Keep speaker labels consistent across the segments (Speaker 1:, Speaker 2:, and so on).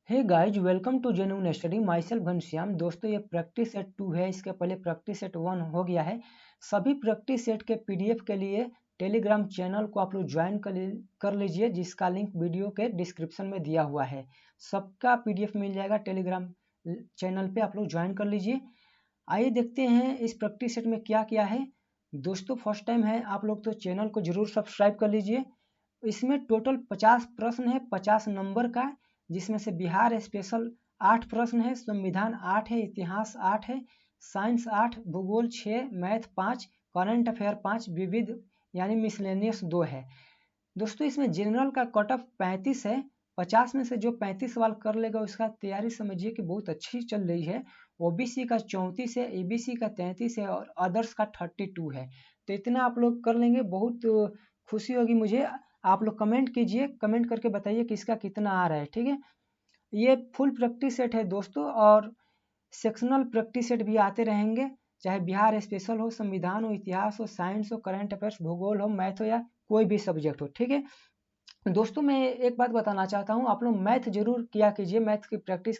Speaker 1: Hey guys, welcome to genuine study. Myself Ghanshyam. दोस्तों, ये practice set 2 है। इसके पहले प्रैक्टिस सेट 1 हो गया है। सभी प्रैक्टिस सेट के पीडीएफ के लिए टेलीग्राम चैनल को आप लोग ज्वाइन कर लीजिए, जिसका लिंक वीडियो के डिस्क्रिप्शन में दिया हुआ है। सबका पीडीएफ मिल जाएगा टेलीग्राम चैनल पे, आप लोग ज्वाइन कर लीजिए। आइए देखते हैं इस प्रैक्टिस सेट में क्या क्या है। दोस्तों, फर्स्ट टाइम है आप लोग तो चैनल को जरूर सब्सक्राइब कर लीजिए। इसमें टोटल 50 प्रश्न है, 50 नंबर का, जिसमें से बिहार स्पेशल 8 प्रश्न है, संविधान 8 है, इतिहास 8 है, साइंस 8, भूगोल 6, मैथ 5, करंट अफेयर 5, विविध यानी मिसलेनियस 2 है। दोस्तों, इसमें जनरल का कट ऑफ 35 है। 50 में से जो 35 सवाल कर लेगा उसका तैयारी समझिए कि बहुत अच्छी चल रही है। ओबीसी का 34 है, ईबीसी का 33 है और अदर्स का 32 है। तो इतना आप लोग कर लेंगे, बहुत खुशी होगी मुझे। आप लोग कमेंट कीजिए, कमेंट करके बताइए कि इसका कितना आ रहा है। ठीक है, ये फुल प्रैक्टिस सेट है दोस्तों, और सेक्शनल प्रैक्टिस सेट भी आते रहेंगे, चाहे बिहार स्पेशल हो, संविधान हो, इतिहास हो, साइंस हो, करंट अफेयर्स, भूगोल हो, मैथ हो या कोई भी सब्जेक्ट हो। ठीक है दोस्तों, मैं एक बात बताना चाहता हूँ, आप लोग मैथ जरूर किया कीजिए, मैथ की प्रैक्टिस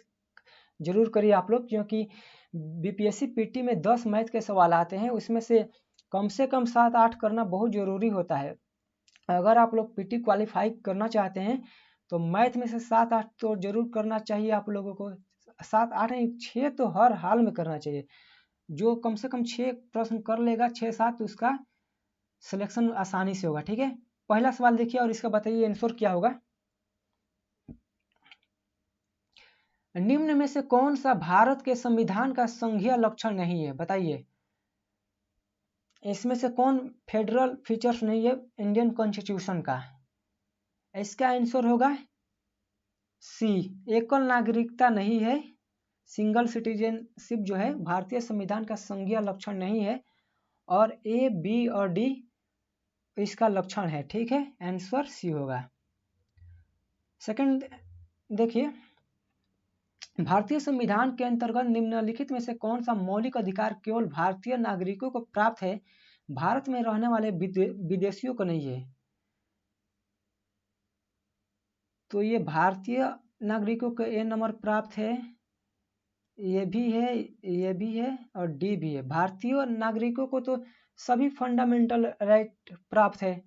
Speaker 1: जरूर करिए आप लोग, क्योंकि बीपीएससी पीटी में 10 मैथ के सवाल आते हैं, उसमें से कम 7-8 करना बहुत जरूरी होता है। अगर आप लोग पीटी क्वालिफाई करना चाहते हैं तो मैथ में से 7-8 तो जरूर करना चाहिए आप लोगों को। 7-8 नहीं, 6 तो हर हाल में करना चाहिए। जो कम से कम 6 प्रश्न कर लेगा, 6-7, तो उसका सिलेक्शन आसानी से होगा। ठीक है, पहला सवाल देखिए और इसका बताइए आंसर क्या होगा। निम्न में से कौन सा भारत के संविधान का संघीय लक्षण नहीं है, बताइए। इसमें से कौन फेडरल फीचर्स नहीं है इंडियन कॉन्स्टिट्यूशन का? इसका आंसर होगा सी, एकल नागरिकता नहीं है। सिंगल सिटीजनशिप जो है भारतीय संविधान का संघीय लक्षण नहीं है, और ए, बी और डी इसका लक्षण है। ठीक है, आंसर सी होगा। सेकंड देखिए, भारतीय संविधान के अंतर्गत निम्नलिखित में से कौन सा मौलिक अधिकार केवल भारतीय नागरिकों को प्राप्त है, भारत में रहने वाले विदेशियों को नहीं है? तो ये भारतीय नागरिकों को ए नंबर प्राप्त है, ये भी है, ये भी है और डी भी है। भारतीय नागरिकों को तो सभी फंडामेंटल राइट प्राप्त है,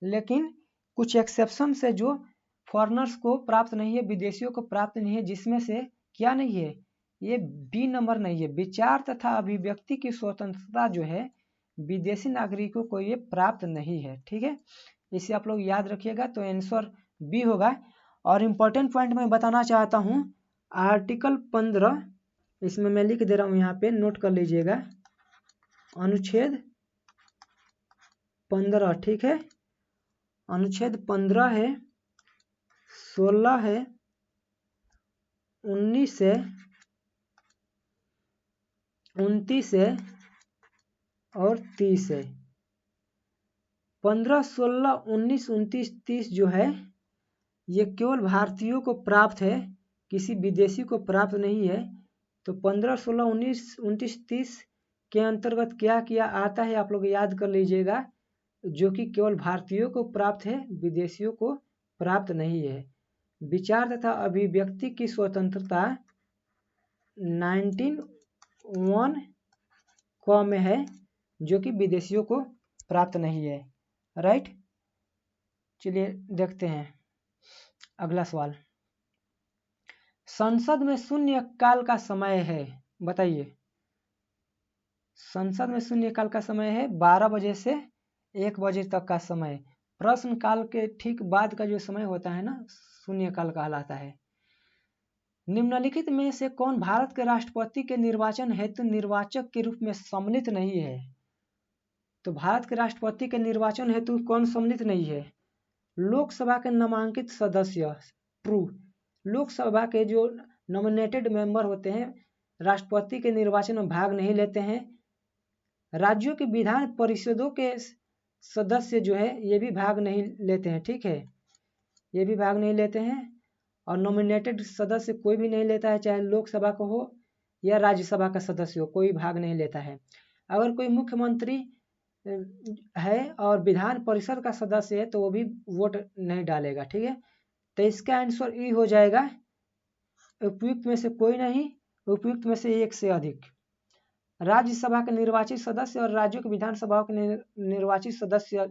Speaker 1: लेकिन कुछ एक्सेप्शन से जो फॉरेनर्स को प्राप्त नहीं है, विदेशियों को प्राप्त नहीं है, जिसमें से क्या नहीं है, ये बी नंबर नहीं है। विचार तथा अभिव्यक्ति की स्वतंत्रता जो है विदेशी नागरिकों को ये प्राप्त नहीं है। ठीक है, इसे आप लोग याद रखिएगा, तो आंसर बी होगा। और इम्पोर्टेंट पॉइंट मैं बताना चाहता हूँ, आर्टिकल 15, इसमें मैं लिख दे रहा हूँ, यहाँ पे नोट कर लीजिएगा। अनुच्छेद 15, ठीक है, अनुच्छेद 15 है, 16 है, 19 है, 29 है और 30 है। 15, 16, 19, 29, 30 जो है ये केवल भारतीयों को प्राप्त है, किसी विदेशी को प्राप्त नहीं है। तो 15, 16, 19, 29, 30 के अंतर्गत क्या क्या आता है आप लोग याद कर लीजिएगा, जो कि केवल भारतीयों को प्राप्त है, विदेशियों को प्राप्त नहीं है। विचार तथा अभिव्यक्ति की स्वतंत्रता 19(1) क में है, जो कि विदेशियों को प्राप्त नहीं है। राइट, चलिए देखते हैं अगला सवाल। संसद में शून्य काल का समय है, बताइए। संसद में शून्य काल का समय है 12 बजे से 1 बजे तक का समय। प्रश्न काल के ठीक बाद का जो समय होता है ना, शून्य काल कहलाता है। निम्नलिखित में से कौन भारत के राष्ट्रपति के निर्वाचन हेतु निर्वाचक के रूप में सम्मिलित नहीं है? तो भारत के राष्ट्रपति के निर्वाचन हेतु कौन सम्मिलित नहीं है? लोकसभा के नामांकित सदस्य, ट्रू। लोकसभा के जो नॉमिनेटेड मेंबर होते हैं राष्ट्रपति के निर्वाचन में भाग नहीं लेते हैं। राज्यों के विधान परिषदों के सदस्य जो है ये भी भाग नहीं लेते हैं। ठीक है, ये भी भाग नहीं लेते हैं, और नॉमिनेटेड सदस्य कोई भी नहीं लेता है, चाहे लोकसभा को हो या राज्यसभा का सदस्य हो, कोई भाग नहीं लेता है। अगर कोई मुख्यमंत्री है और विधान परिषद का सदस्य है तो वो भी वोट नहीं डालेगा। ठीक है, तो इसका आंसर ई हो जाएगा, उपयुक्त में से कोई नहीं, उपयुक्त में से एक से अधिक। राज्यसभा के निर्वाचित सदस्य और राज्यों की विधानसभाओं के निर्वाचित सदस्य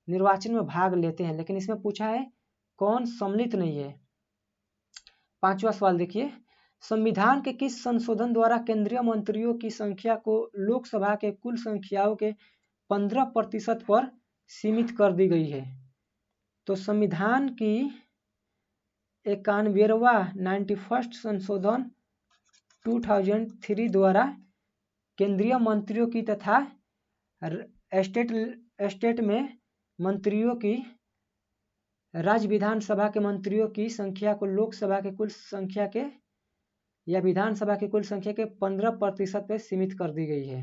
Speaker 1: निर्वाचन में भाग लेते हैं, लेकिन इसमें पूछा है कौन सम्मिलित नहीं है। 5वां सवाल देखिए, संविधान के किस संशोधन द्वारा केंद्रीय मंत्रियों की संख्या को लोकसभा के कुल संख्याओं के 15% पर सीमित कर दी गई है? तो संविधान की 91वां 91st संशोधन 2003 द्वारा केंद्रीय मंत्रियों की तथा स्टेट में मंत्रियों की, राज्य विधानसभा के मंत्रियों की संख्या को लोकसभा के कुल संख्या के या विधानसभा की कुल संख्या के 15% पे सीमित कर दी गई है।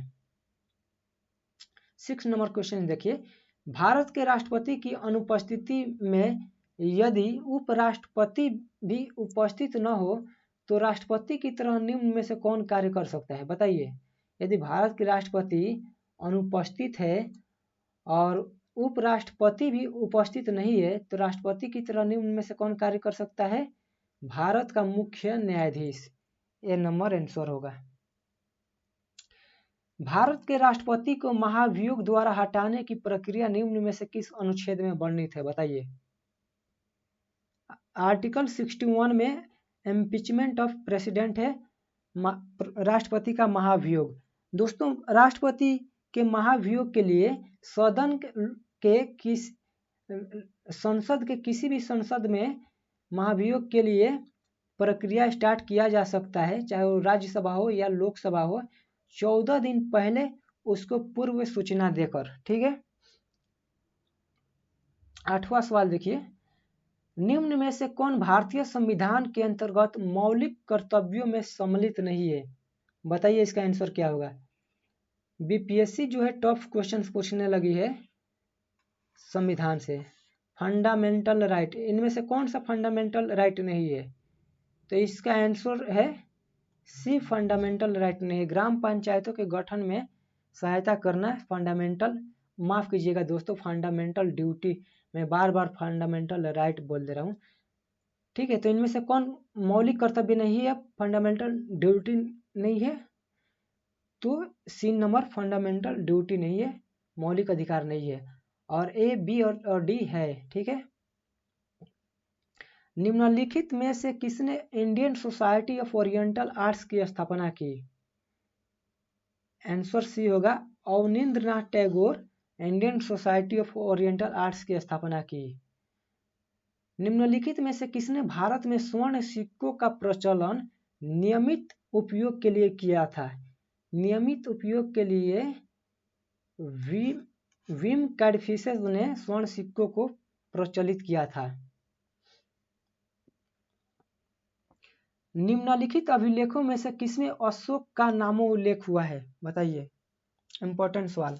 Speaker 1: 6 नंबर क्वेश्चन देखिए, भारत के राष्ट्रपति की अनुपस्थिति में यदि उपराष्ट्रपति भी उपस्थित न हो तो राष्ट्रपति की तरह निम्न में से कौन कार्य कर सकता है? बताइए। यदि भारत के राष्ट्रपति अनुपस्थित है और उपराष्ट्रपति भी उपस्थित नहीं है तो राष्ट्रपति की तरह निम्न में से कौन कार्य कर सकता है? भारत का मुख्य न्यायाधीश। ए नंबर आंसर होगा। भारत के राष्ट्रपति को महाभियोग द्वारा हटाने की प्रक्रिया निम्न में से किस अनुच्छेद में वर्णित है? बताइए। आर्टिकल 61 में इम्पीचमेंट ऑफ प्रेसिडेंट है, राष्ट्रपति का महाभियोग। दोस्तों, राष्ट्रपति के महाभियोग के लिए सदन के संसद के किसी भी संसद में महाभियोग के लिए प्रक्रिया स्टार्ट किया जा सकता है, चाहे वो राज्यसभा हो या लोकसभा हो, 14 दिन पहले उसको पूर्व सूचना देकर। ठीक है। 8वां सवाल देखिए, निम्न में से कौन भारतीय संविधान के अंतर्गत मौलिक कर्तव्यों में सम्मिलित नहीं है? बताइए इसका आंसर क्या होगा। बीपीएससी जो है टफ क्वेश्चंस पूछने लगी है संविधान से। फंडामेंटल राइट, इनमें से कौन सा फंडामेंटल राइट नहीं है? तो इसका आंसर है सी, फंडामेंटल राइट नहीं है। ग्राम पंचायतों के गठन में सहायता करना फंडामेंटल, माफ कीजिएगा दोस्तों, फंडामेंटल ड्यूटी, मैं बार बार फंडामेंटल राइट बोल दे रहा हूँ। ठीक है, तो इनमें से कौन मौलिक कर्तव्य नहीं है, फंडामेंटल ड्यूटी नहीं है? तो सी नंबर फंडामेंटल ड्यूटी नहीं है, मौलिक अधिकार नहीं है, और ए, बी और डी है। ठीक है। निम्नलिखित में से किसने Indian society of oriental arts की स्थापना की? आंसर सी होगा, Abanindranath Tagore Indian society of oriental arts की स्थापना की। निम्नलिखित में से किसने भारत में स्वर्ण सिक्कों का प्रचलन नियमित उपयोग के लिए किया था? नियमित उपयोग के लिए विम कैडफिसेस ने स्वर्ण सिक्कों को प्रचलित किया था। निम्नलिखित अभिलेखों में से किसमें अशोक का नामोल्लेख हुआ है? बताइए, इंपॉर्टेंट सवाल।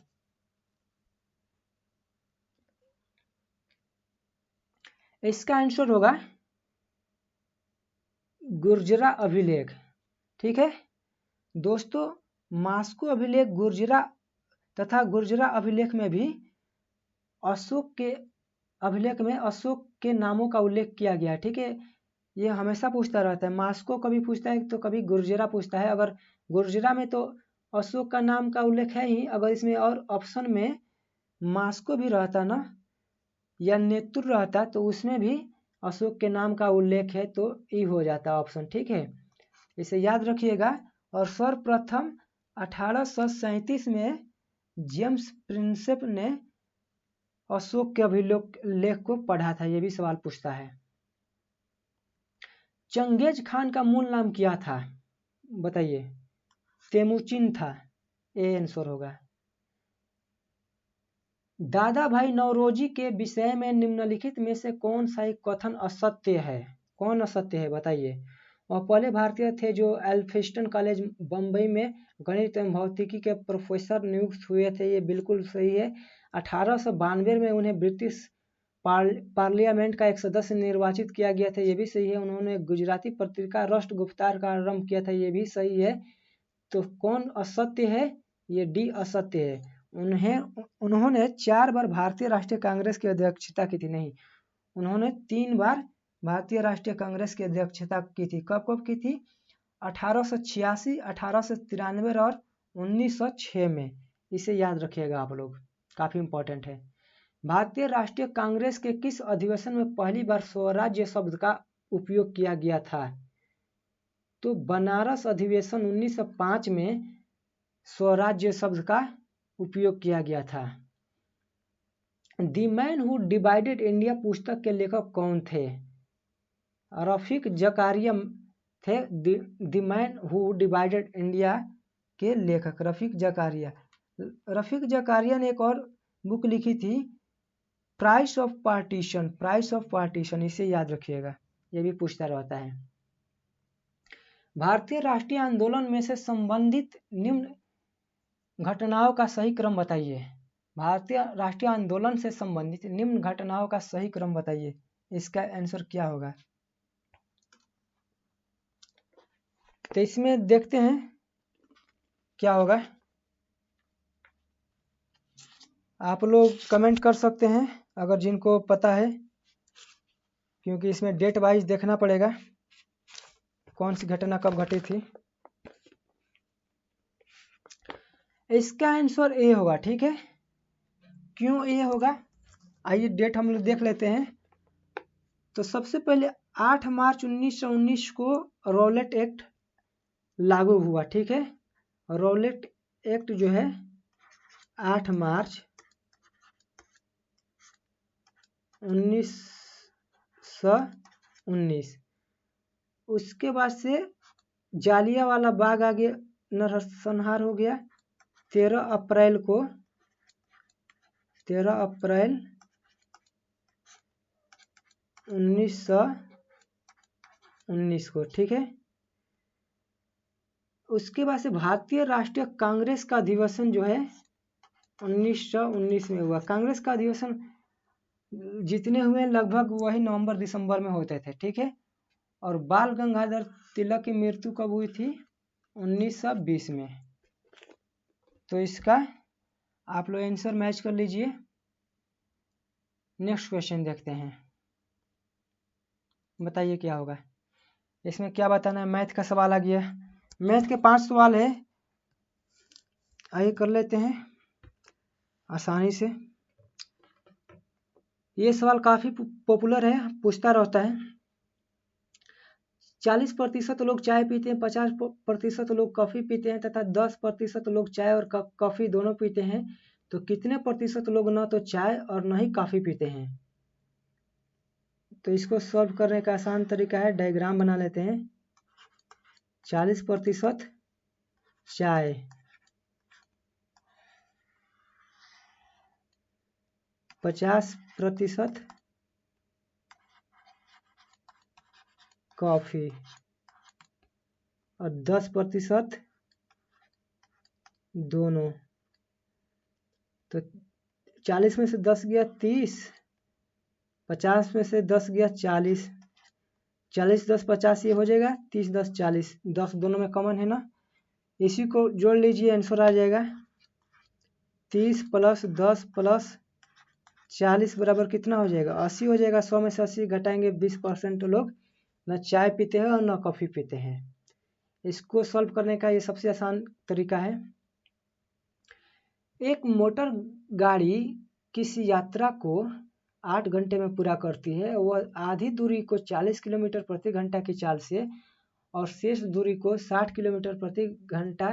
Speaker 1: इसका आंसर होगा गुर्जरा अभिलेख। ठीक है दोस्तों, मास्को अभिलेख, गुर्जरा तथा गुर्जरा अभिलेख में भी अशोक के अभिलेख में अशोक के नामों का उल्लेख किया गया। ठीक है, ये हमेशा पूछता रहता है, मास्को कभी पूछता है तो कभी गुर्जरा पूछता है। अगर गुर्जरा में तो अशोक का नाम का उल्लेख है ही, अगर इसमें और ऑप्शन में मास्को भी रहता ना या नेतुर रहता तो उसमें भी अशोक के नाम का उल्लेख है, तो ई हो जाता ऑप्शन। ठीक है, इसे याद रखिएगा। और सर्वप्रथम 1837 में जेम्स प्रिंसेप ने अशोक के अभिलेख को पढ़ा था, ये भी सवाल पूछता है। चंगेज खान का मूल नाम क्या था? बताइए। तेमुचिन था, ए आंसर होगा। दादा भाई नौरोजी के विषय में निम्नलिखित में से कौन सा एक कथन असत्य है? कौन असत्य है बताइए। वह पहले भारतीय थे जो एल्फिंस्टन कॉलेज बम्बई में गणित एवं भौतिकी के प्रोफेसर नियुक्त हुए थे, ये बिल्कुल सही है। 1892 में उन्हें ब्रिटिश पार्लियामेंट का एक सदस्य निर्वाचित किया गया था, ये भी सही है। उन्होंने गुजराती पत्रिका राष्ट्र गुप्तार का आरंभ किया था, ये भी सही है। तो कौन असत्य है? ये डी असत्य है। उन्होंने 4 बार भारतीय राष्ट्रीय कांग्रेस की अध्यक्षता की थी, नहीं, उन्होंने 3 बार भारतीय राष्ट्रीय कांग्रेस की अध्यक्षता की थी। कब कब की थी? 1886, 1893 और 1906 में। इसे याद रखिएगा आप लोग, काफ़ी इंपॉर्टेंट है। भारतीय राष्ट्रीय कांग्रेस के किस अधिवेशन में पहली बार स्वराज्य शब्द का उपयोग किया गया था? तो बनारस अधिवेशन 1905 में स्वराज्य शब्द का उपयोग किया गया था। The man who divided India पुस्तक के लेखक कौन थे? रफीक जकारिया थे the man who divided India के लेखक रफीक जकारिया। रफीक जकारिया ने एक और बुक लिखी थी, price of partition. Price of partition, इसे याद रखिएगा, ये भी पूछता रहता है। भारतीय राष्ट्रीय आंदोलन में से संबंधित निम्न घटनाओं का सही क्रम बताइए। भारतीय राष्ट्रीय आंदोलन से संबंधित निम्न घटनाओं का सही क्रम बताइए। इसका आंसर क्या होगा? तो इसमें देखते हैं क्या होगा। आप लोग कमेंट कर सकते हैं अगर जिनको पता है, क्योंकि इसमें डेट वाइज देखना पड़ेगा कौन सी घटना कब घटी थी। इसका आंसर ए होगा, ठीक है। क्यों ए होगा? आइए डेट हम लोग देख लेते हैं। तो सबसे पहले 8 मार्च 1919 को रॉलेट एक्ट लागू हुआ, ठीक है। रॉलेट एक्ट जो है 8 मार्च 1919। उसके बाद से जालियांवाला बाग आगे नरसंहार हो गया 13 अप्रैल 1919 को, ठीक है। उसके बाद से भारतीय राष्ट्रीय कांग्रेस का अधिवेशन जो है 1919 में हुआ। कांग्रेस का अधिवेशन जितने हुए लगभग वही नवंबर दिसंबर में होते थे, ठीक है। और बाल गंगाधर तिलक की मृत्यु कब हुई थी? 1920 में। तो इसका आप लोग आंसर मैच कर लीजिए। नेक्स्ट क्वेश्चन देखते हैं, बताइए क्या होगा। इसमें क्या बताना है? मैथ का सवाल आ गया। मैथ के 5 सवाल है, आइए कर लेते हैं आसानी से। ये सवाल काफ़ी पॉपुलर है, पूछता रहता है। 40% लोग चाय पीते हैं, 50% लोग कॉफ़ी पीते हैं तथा 10% लोग चाय और कॉफ़ी दोनों पीते हैं। तो कितने प्रतिशत लोग न तो चाय और न ही कॉफ़ी पीते हैं? तो इसको सॉल्व करने का आसान तरीका है, डायग्राम बना लेते हैं। 40% चाय, 50% कॉफ़ी और 10% दोनों। तो 40 में से 10 गया 30, 50 में से 10 गया 40, 40 10 50 ये हो जाएगा, 30 10 40, 10 दोनों में कॉमन है ना, इसी को जोड़ लीजिए, आंसर आ जाएगा 30 + 10 + 40 बराबर कितना हो जाएगा? 80 हो जाएगा। 100 में से 80 घटाएंगे, 20% लोग न चाय पीते हैं और न कॉफ़ी पीते हैं। इसको सॉल्व करने का ये सबसे आसान तरीका है। एक मोटर गाड़ी किसी यात्रा को 8 घंटे में पूरा करती है। वह आधी दूरी को 40 किलोमीटर प्रति घंटा की चाल से और शेष दूरी को 60 किलोमीटर प्रति घंटा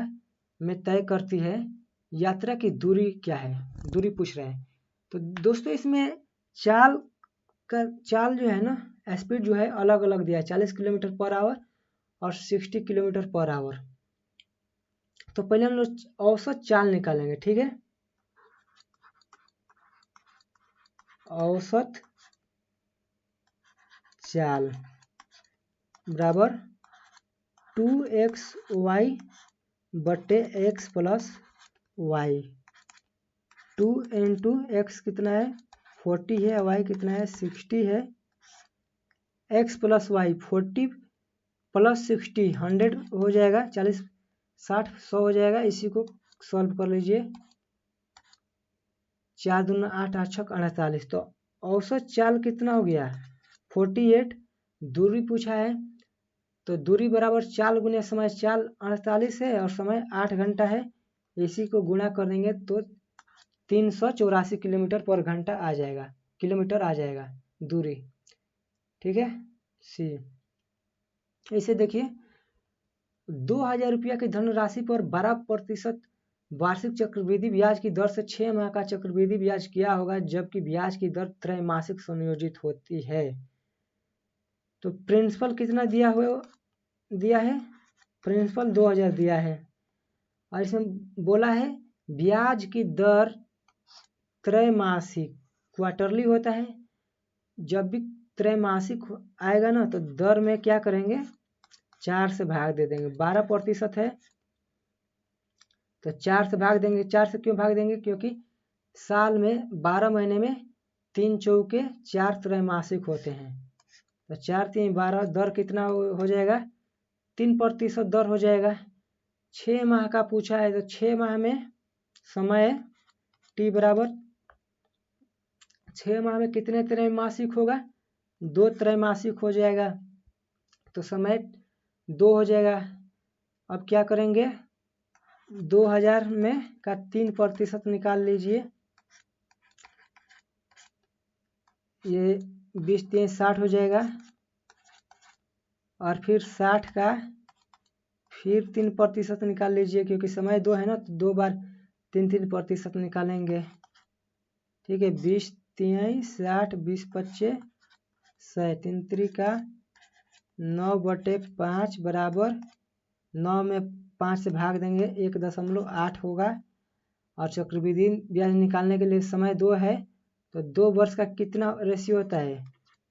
Speaker 1: में तय करती है। यात्रा की दूरी क्या है? दूरी पूछ रहे हैं। तो दोस्तों इसमें चाल जो है ना, स्पीड जो है अलग अलग दिया है, 40 किलोमीटर पर आवर और 60 किलोमीटर पर आवर। तो पहले हम लोग औसत चाल निकालेंगे, ठीक है। औसत चाल बराबर 2xy बटे x + y। 2 × x कितना है? 40 है, y कितना है? 60 है। x + y 40 + 60 100 हो जाएगा, 40 60 100 हो जाएगा। इसी को सॉल्व कर लीजिए। 4 दूना 8 8 छक 48। तो औसत चाल कितना हो गया? 48 दूरी पूछा है तो दूरी बराबर चाल गुने समय, चाल 48 है और समय 8 घंटा है। इसी को गुणा कर देंगे तो 384 किलोमीटर पर घंटा आ जाएगा, किलोमीटर आ जाएगा दूरी। ठीक है, सी। इसे देखिए, 2000 रुपया की धनराशि पर 12% वार्षिक चक्रवृद्धि ब्याज की दर से 6 माह का चक्रवृद्धि ब्याज क्या होगा, जबकि ब्याज की दर त्रैमासिक संयोजित होती है। तो प्रिंसिपल कितना दिया है, प्रिंसिपल 2000 दिया है और इसमें बोला है ब्याज की दर त्रैमासिक, क्वार्टरली होता है। जब भी त्रैमासिक आएगा ना तो दर में क्या करेंगे, 4 से भाग दे देंगे। 12% है तो 4 से भाग देंगे। 4 से क्यों भाग देंगे, क्योंकि साल में 12 महीने में 3 चौके 4 त्रैमासिक होते हैं। तो 4 3 12, दर कितना हो जाएगा, 3% दर हो जाएगा। 6 माह का पूछा है तो 6 माह में समय टी बराबर 6 माह में कितने त्रैमासिक होगा, 2 त्रैमासिक हो जाएगा। तो समय 2 हो जाएगा। अब क्या करेंगे, 2000 में का 3% निकाल लीजिए। ये 20 3 60 हो जाएगा और फिर 60 का फिर 3% निकाल लीजिए, क्योंकि समय 2 है ना तो 2 बार 3% निकालेंगे। ठीक है, 20 3 60, 20 25 100, 3 3 का 9/5 बराबर 9 में 5 से भाग देंगे 1.8 होगा। और चक्रवृद्धि ब्याज निकालने के लिए समय 2 है तो 2 वर्ष का कितना रेशियो होता है,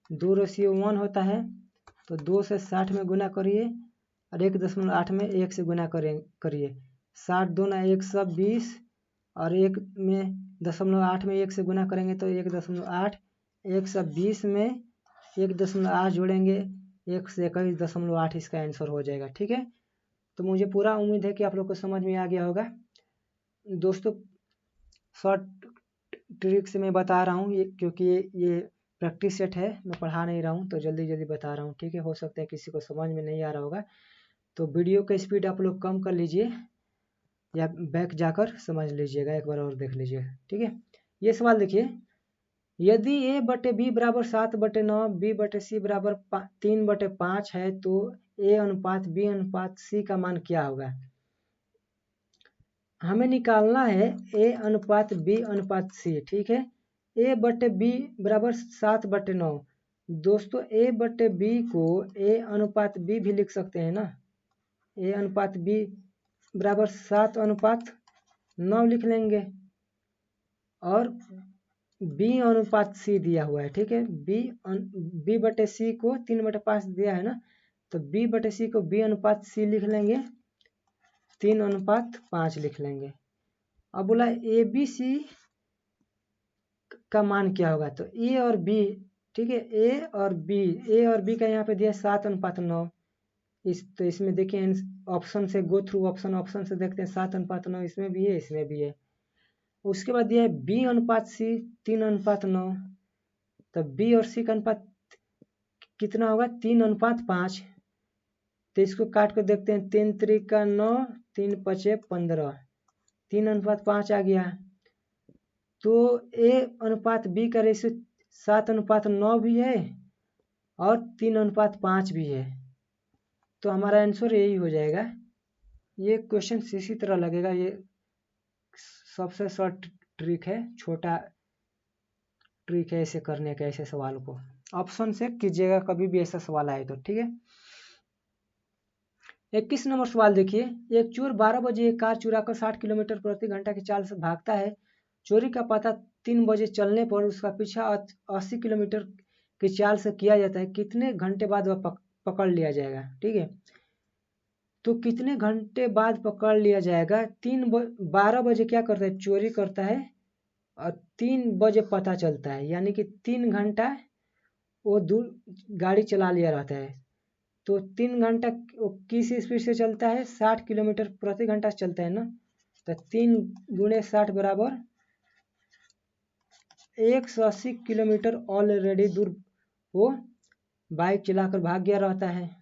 Speaker 1: 2:1 होता है। तो 2 से 60 में गुना करिए और 1.8 में 1 से गुना करिए। 60 दूना 120 और 1 में 0.8 में 1 से गुना करेंगे तो 1.8, 120 में 1.8 जोड़ेंगे 1 से 21.8, इसका आंसर हो जाएगा। ठीक है, तो मुझे पूरा उम्मीद है कि आप लोग को समझ में आ गया होगा। दोस्तों शॉर्ट ट्रिक से मैं बता रहा हूँ, ये क्योंकि ये प्रैक्टिस सेट है, मैं पढ़ा नहीं रहा हूँ तो जल्दी जल्दी बता रहा हूँ। ठीक है, हो सकता है किसी को समझ में नहीं आ रहा होगा तो वीडियो का स्पीड आप लोग कम कर लीजिए या बैक जाकर समझ लीजिएगा, एक बार और देख लीजिएगा। ठीक है, ये सवाल देखिए, यदि A/B बराबर 7/9, B/C बराबर 3/5 है तो A/B/C का मान क्या होगा। हमें निकालना है A/B/C। ठीक है, A/B बराबर 7/9। दोस्तों A/B को A/B भी लिख सकते हैं ना, A/B बराबर 7/9 लिख लेंगे और B/C दिया हुआ है। ठीक है, B/C को 3/5 दिया है ना तो B/C को B/C लिख लेंगे, 3/5 लिख लेंगे। अब बोला ABC का मान क्या होगा, तो A और B, ठीक है, A और B का यहाँ पे दिया 7/9। तो इसमें देखिए ऑप्शन से गो थ्रू ऑप्शन से देखते हैं 7/9 इसमें भी है, इसमें भी है। उसके बाद दिया है B/C 3/9, तो B और C का अनुपात कितना होगा, 3/5। तो इसको काट कर देखते हैं, 3 3 का 9, 3 5 15, 3/5 आ गया। तो A/B का रेशियो 7/9 भी है और 3/5 भी है, तो हमारा आंसर यही हो जाएगा। ये क्वेश्चन इसी तरह लगेगा, ये सबसे शॉर्ट ट्रिक है, छोटा ट्रिक है ऐसे करने का, ऐसे सवाल को ऑप्शन से कीजिएगा कभी भी ऐसा सवाल आए तो। ठीक है, 21 नंबर सवाल देखिए, एक चोर 12 बजे एक कार चुराकर 60 किलोमीटर प्रति घंटा की चाल से भागता है। चोरी का पता 3 बजे चलने पर उसका पीछा 80 किलोमीटर की चाल से किया जाता है, कितने घंटे बाद वह पकड़ लिया जाएगा। ठीक है, तो कितने घंटे बाद पकड़ लिया जाएगा, 12 बजे क्या करता है, चोरी करता है और 3 बजे पता चलता है, यानी कि 3 घंटा वो दूर गाड़ी चला लिया रहता है। तो 3 घंटा वो किस स्पीड से चलता है, 60 किलोमीटर प्रति घंटा से चलता है ना, तो 3 गुणे 60 बराबर 180 किलोमीटर ऑलरेडी दूर वो बाइक चलाकर भाग गया रहता है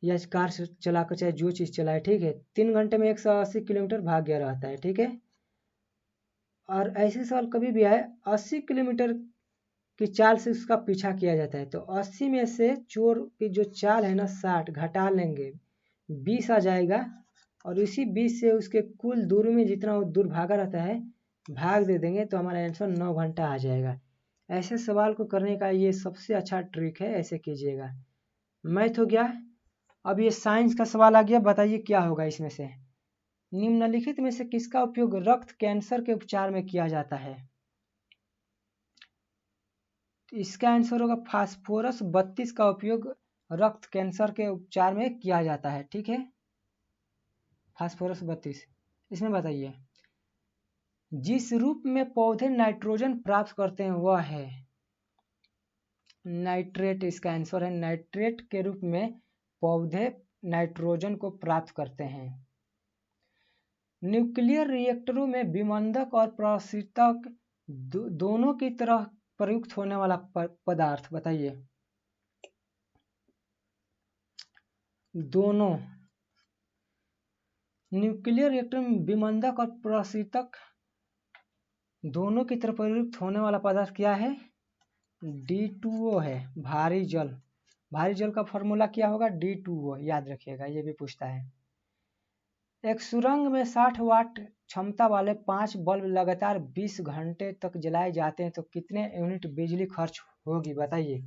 Speaker 1: या कार से चलाकर, चाहे जो चीज़ चलाए, ठीक है, 3 घंटे में 180 किलोमीटर भाग गया रहता है, ठीक है। और ऐसे सवाल कभी भी आए 80 किलोमीटर की चाल से उसका पीछा किया जाता है, तो 80 में से चोर की जो चाल है ना 60 घटा लेंगे, 20 आ जाएगा, और इसी 20 से उसके कुल दूरी में जितना वो दूर भागा रहता है भाग दे देंगे, तो हमारा आंसर 9 घंटा आ जाएगा। ऐसे सवाल को करने का ये सबसे अच्छा ट्रिक है, ऐसे कीजिएगा। मैथ हो गया। अब ये साइंस का सवाल आ गया, बताइए क्या होगा इसमें से। निम्नलिखित में से किसका उपयोग रक्त कैंसर के उपचार में किया जाता है। इसका आंसर होगा फास्फोरस 32 का उपयोग रक्त कैंसर के उपचार में किया जाता है, ठीक है, फास्फोरस 32। इसमें बताइए जिस रूप में पौधे नाइट्रोजन प्राप्त करते हैं वह है नाइट्रेट। इसका आंसर है नाइट्रेट के रूप में पौधे नाइट्रोजन को प्राप्त करते हैं। न्यूक्लियर रिएक्टरों में विमंदक और प्रशीतक दोनों की तरह प्रयुक्त होने वाला पदार्थ बताइए। दोनों न्यूक्लियर रिएक्टर में विमंदक और प्रशीतक दोनों की तरह प्रयुक्त होने वाला पदार्थ क्या है। D2O है, भारी जल। भारी जल का फॉर्मूला क्या होगा, D2O, याद रखिएगा, ये भी पूछता है। एक सुरंग में 60 वाट क्षमता वाले 5 बल्ब लगातार 20 घंटे तक जलाए जाते हैं तो कितने यूनिट बिजली खर्च होगी बताइए।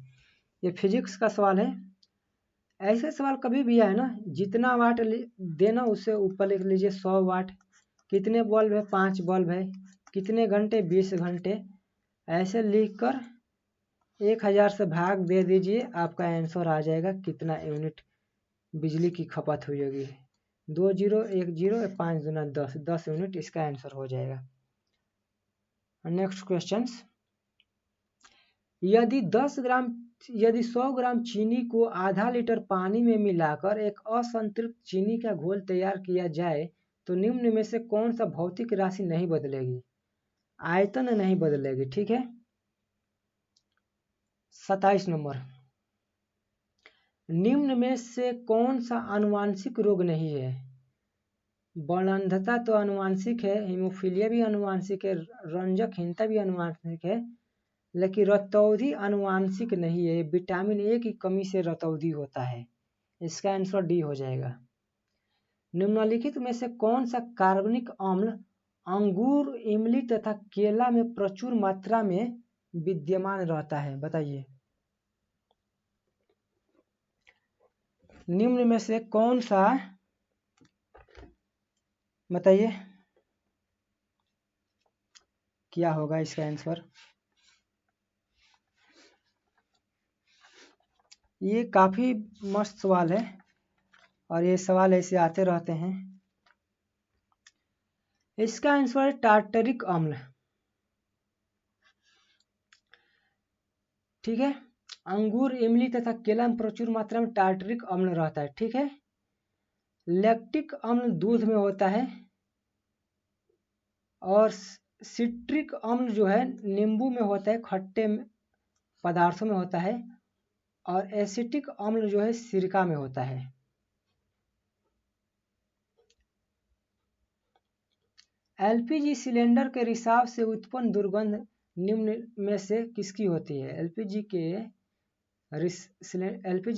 Speaker 1: ये फिजिक्स का सवाल है। ऐसे सवाल कभी भी आए ना, जितना वाट देना उससे ऊपर लिख लीजिए 100 वाट। कितने बल्ब है, 5 बल्ब है। कितने घंटे, 20 घंटे। ऐसे लिखकर 1000 से भाग दे दीजिए, आपका आंसर आ जाएगा कितना यूनिट बिजली की खपत हुई होगी। 2 0 1 0 5 दूना 10, 10 यूनिट इसका आंसर हो जाएगा। नेक्स्ट क्वेश्चन, यदि 100 ग्राम चीनी को आधा लीटर पानी में मिलाकर एक असंतृप्त चीनी का घोल तैयार किया जाए तो निम्न में से कौन सा भौतिक राशि नहीं बदलेगी। आयतन नहीं बदलेगी, ठीक है। 27 नंबर, निम्न में से कौन सा आनुवांशिक रोग नहीं है। वर्णांधता तो आनुवांशिक है, हीमोफीलिया भी आनुवांशिक है, रंजकहीनता भी आनुवांशिक है, लेकिन रतौंधी आनुवांशिक नहीं है। विटामिन ए की कमी से रतौंधी होता है। इसका आंसर डी हो जाएगा। निम्नलिखित में से कौन सा कार्बनिक अम्ल अंगूर, इमली तथा केला में प्रचुर मात्रा में विद्यमान रहता है बताइए। निम्न में से कौन सा बताइए क्या होगा इसका आंसर। ये काफी मस्त सवाल है और ये सवाल ऐसे आते रहते हैं। इसका आंसर है टार्टरिक अम्ल, ठीक है। अंगूर, इमली तथा केला में प्रचुर मात्रा में टार्टरिक अम्ल रहता है, ठीक है। लैक्टिक अम्ल दूध में होता है और सिट्रिक अम्ल जो है नींबू में होता है, खट्टे पदार्थों में होता है, और एसिटिक अम्ल जो है सिरका में होता है। एलपीजी सिलेंडर के रिसाव से उत्पन्न दुर्गंध निम्न में से किसकी होती है। एलपीजी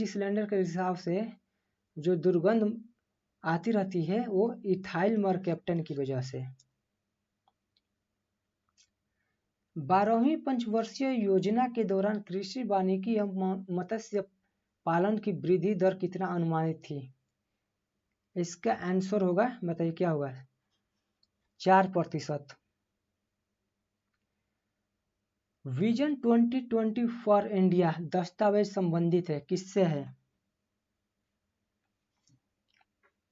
Speaker 1: सिलेंडर के रिसाव से जो दुर्गंध आती रहती है वो इथाइल मरकैप्टन की वजह से। 12वीं पंचवर्षीय योजना के दौरान कृषि वानिकी एवं मत्स्य पालन की वृद्धि दर कितना अनुमानित थी। इसका आंसर होगा, बताइए क्या होगा, 4%। विजन 2020 फॉर इंडिया दस्तावेज संबंधित है, किससे है।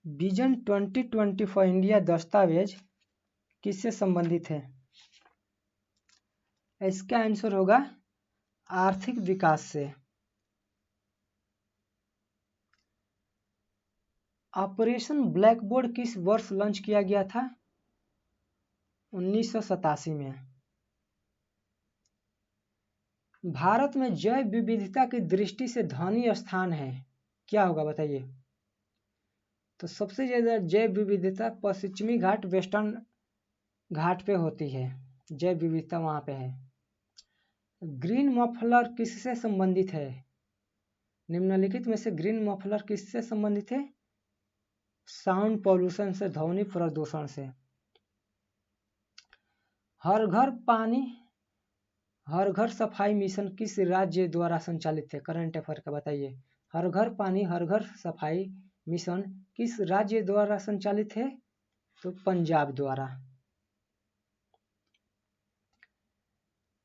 Speaker 1: विजन 2020 फॉर इंडिया दस्तावेज किससे संबंधित है। इसका आंसर होगा आर्थिक विकास से। ऑपरेशन ब्लैकबोर्ड किस वर्ष लॉन्च किया गया था। 1987 में। भारत में जैव विविधता की दृष्टि से धनी स्थान है, क्या होगा बताइए। तो सबसे ज़्यादा जैव विविधता पश्चिमी घाट वेस्टर्न घाट पे होती है, जैव विविधता वहाँ पे है। ग्रीन मफलर किससे संबंधित है? निम्नलिखित में से ग्रीन मफलर किससे संबंधित है? साउंड पॉल्यूशन से, ध्वनि प्रदूषण से। हर घर पानी हर घर सफाई मिशन किस राज्य द्वारा संचालित है? करंट अफेयर का बताइए। हर घर पानी हर घर सफाई मिशन किस राज्य द्वारा संचालित है? तो पंजाब द्वारा।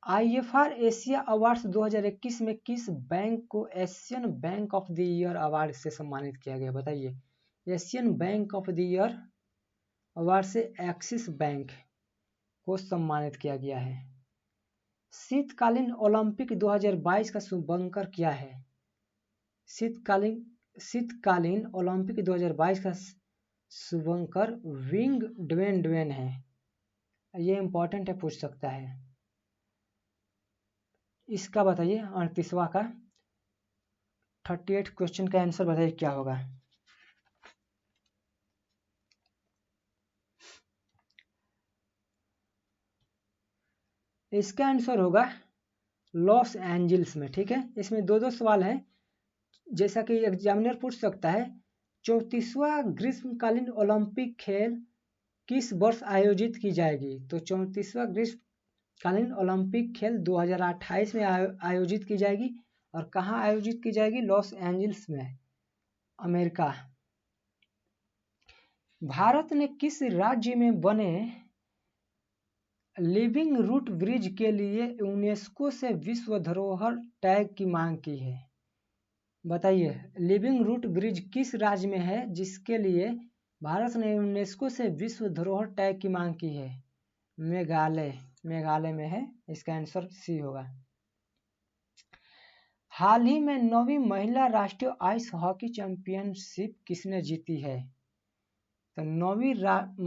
Speaker 1: IFR एशिया अवार्ड्स 2021 में किस बैंक को Asian bank of the year award से सम्मानित किया गया? बताइए। Asian bank of the year award से एक्सिस बैंक को सम्मानित किया गया है। शीतकालीन ओलंपिक 2022 का शुभंकर क्या है? शीतकालीन ओलंपिक 2022 का शुभंकर विंग ड्वेन है। ये इंपॉर्टेंट है, पूछ सकता है। इसका बताइए 38वां का 38 क्वेश्चन का आंसर बताइए क्या होगा। इसका आंसर होगा लॉस एंजल्स में। ठीक है, इसमें दो सवाल हैं, जैसा कि एग्जामिनर पूछ सकता है। 34वां ग्रीष्मकालीन ओलंपिक खेल किस वर्ष आयोजित की जाएगी? तो 34वां ग्रीष्मकालीन ओलंपिक खेल 2028 में आयोजित की जाएगी। और कहाँ आयोजित की जाएगी? लॉस एंजल्स में, अमेरिका। भारत ने किस राज्य में बने लिविंग रूट ब्रिज के लिए यूनेस्को से विश्व धरोहर टैग की मांग की है? बताइए। लिविंग रूट ब्रिज किस राज्य में है जिसके लिए भारत ने यूनेस्को से विश्व धरोहर टैग की मांग की है? मेघालय में है। इसका आंसर सी होगा। हाल ही में 9वीं महिला राष्ट्रीय आइस हॉकी चैंपियनशिप किसने जीती है? तो 9वीं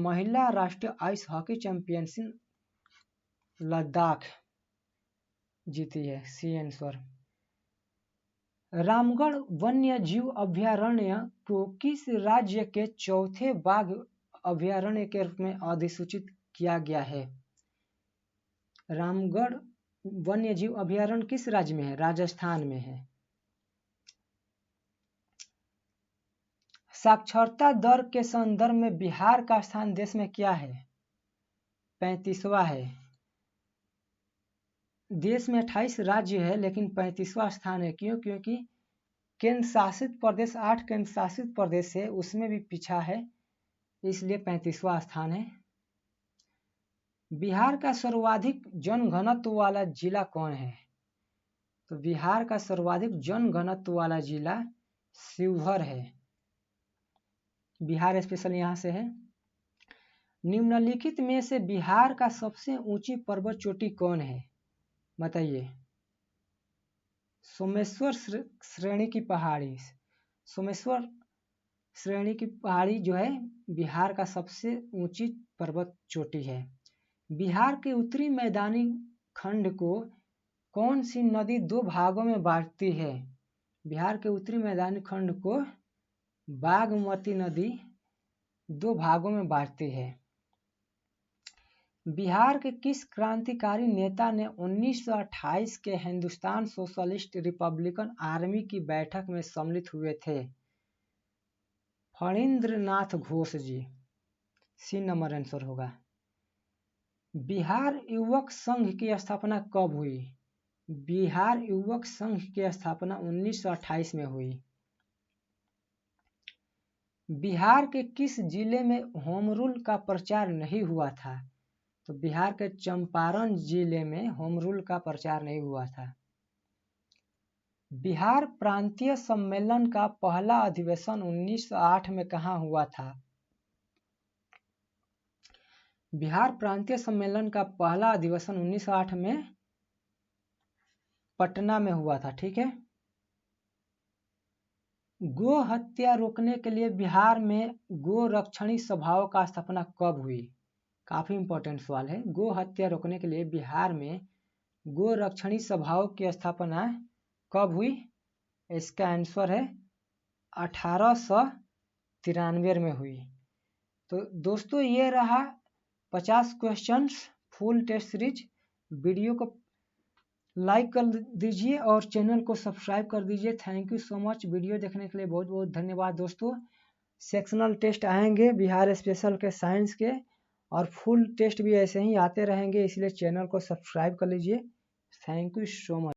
Speaker 1: महिला राष्ट्रीय आइस हॉकी चैंपियनशिप लद्दाख जीती है, सी आंसर। रामगढ़ वन्य जीव अभयारण्य को किस राज्य के चौथे बाघ अभयारण्य के रूप में अधिसूचित किया गया है? रामगढ़ वन्य जीव अभयारण्य किस राज्य में है? राजस्थान में है। साक्षरता दर के संदर्भ में बिहार का स्थान देश में क्या है? 35वां है। देश में 28 राज्य है लेकिन 35वां स्थान है। क्यों? क्योंकि केंद्र शासित प्रदेश 8 केंद्र शासित प्रदेश है, उसमें भी पीछा है, इसलिए 35वां स्थान है। बिहार का सर्वाधिक जनघनत्व वाला जिला कौन है? तो बिहार का सर्वाधिक जनघनत्व वाला जिला शिवहर है। बिहार स्पेशल यहाँ से है। निम्नलिखित में से बिहार का सबसे ऊंची पर्वत चोटी कौन है? बताइए। सोमेश्वर श्रेणी की पहाड़ी। सोमेश्वर श्रेणी की पहाड़ी जो है बिहार का सबसे ऊंची पर्वत चोटी है। बिहार के उत्तरी मैदानी खंड को कौन सी नदी दो भागों में बांटती है? बिहार के उत्तरी मैदानी खंड को बागमती नदी दो भागों में बांटती है। बिहार के किस क्रांतिकारी नेता ने 1928 के हिंदुस्तान सोशलिस्ट रिपब्लिकन आर्मी की बैठक में सम्मिलित हुए थे? फणींद्रनाथ घोष जी, सी नंबर आंसर होगा। बिहार युवक संघ की स्थापना कब हुई? बिहार युवक संघ की स्थापना 1928 में हुई। बिहार के किस जिले में होम रूल का प्रचार नहीं हुआ था? तो बिहार के चंपारण जिले में होम रूल का प्रचार नहीं हुआ था। बिहार प्रांतीय सम्मेलन का पहला अधिवेशन 1908 में कहाँ हुआ था? बिहार प्रांतीय सम्मेलन का पहला अधिवेशन 1908 में पटना में हुआ था। ठीक है। गो हत्या रोकने के लिए बिहार में गो रक्षणी सभाओं का स्थापना कब हुई? काफी इंपॉर्टेंट सवाल है। गो हत्या रोकने के लिए बिहार में गोरक्षणी सभाओं की स्थापना कब हुई? इसका आंसर है 1893 में हुई। तो दोस्तों ये रहा 50 questions full test series. Video को लाइक कर दीजिए और चैनल को सब्सक्राइब कर दीजिए। Thank you so much. Video देखने के लिए बहुत बहुत धन्यवाद दोस्तों। सेक्शनल टेस्ट आएंगे बिहार स्पेशल के साइंस के, और फुल टेस्ट भी ऐसे ही आते रहेंगे, इसलिए चैनल को सब्सक्राइब कर लीजिए। Thank you so much.